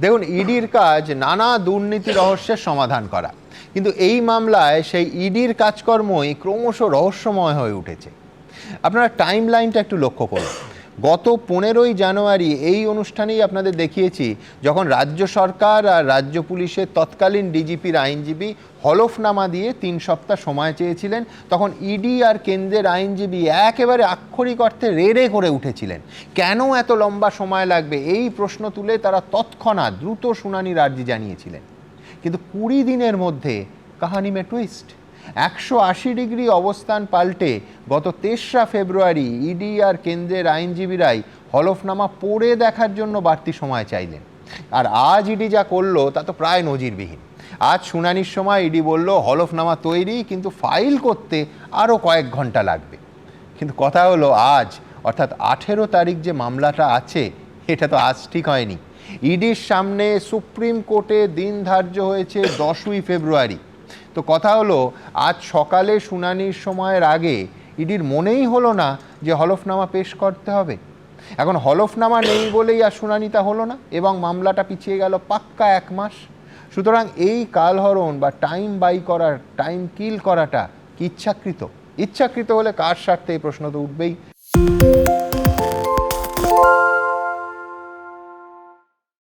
দেখুন, ইডির কাজ নানা দুর্নীতি রহস্যের সমাধান করা, কিন্তু এই মামলায় সেই ইডির কাজকর্মই ক্রমশ রহস্যময় হয়ে উঠেছে। আপনারা টাইম লাইনটা একটু লক্ষ্য করুন। গত 15ই জানুয়ারি এই অনুষ্ঠানেই আপনাদের দেখিয়েছি, যখন রাজ্য সরকার আর রাজ্য পুলিশের তৎকালীন ডিজিপির আইনজীবী হলফনামা দিয়ে 3 সপ্তাহ সময় চেয়েছিলেন, তখন ইডি আর কেন্দ্রের আইনজীবী একেবারে আক্ষরিক অর্থে রেড়ে করে উঠেছিলেন। কেন এত লম্বা সময় লাগবে এই প্রশ্ন তুলে তারা তৎক্ষণাৎ দ্রুত শুনানির আর্জি জানিয়েছিলেন। কিন্তু 20 দিনের মধ্যে কাহানি মে টুইস্ট। 180 ডিগ্রি অবস্থান পাল্টে গত 3রা ফেব্রুয়ারি ইডি আর কেন্দ্রের আইনজীবীরাই হলফনামা পড়ে দেখার জন্য বাড়তি সময় চাইলেন। আর আজ ইডি যা করলো তা তো প্রায় নজিরবিহীন। আজ শুনানির সময় ইডি বলল হলফনামা তৈরি, কিন্তু ফাইল করতে আরও কয়েক ঘন্টা লাগবে। কিন্তু কথা হলো, আজ অর্থাৎ 18 তারিখ যে মামলাটা আছে, এটা তো আজ ঠিক হয়নি। ইডির সামনে সুপ্রিম কোর্টে দিন ধার্য হয়েছে 10ই ফেব্রুয়ারি। তো কথা হলো, আজ সকালে শুনানির সময়ের আগে ইডির মনেই হলো না যে হলফনামা পেশ করতে হবে। এখন হলফনামা নেই বলেই আর শুনানিটা হলো না এবং মামলাটা পিছিয়ে গেল পাক্কা 1 মাস। সুতরাং এই কালহরণ বা টাইম বাই করার, টাইম কিল করাটা কি ইচ্ছাকৃত? ইচ্ছাকৃত হলে কার স্বার্থে, এই প্রশ্ন তো উঠবেই।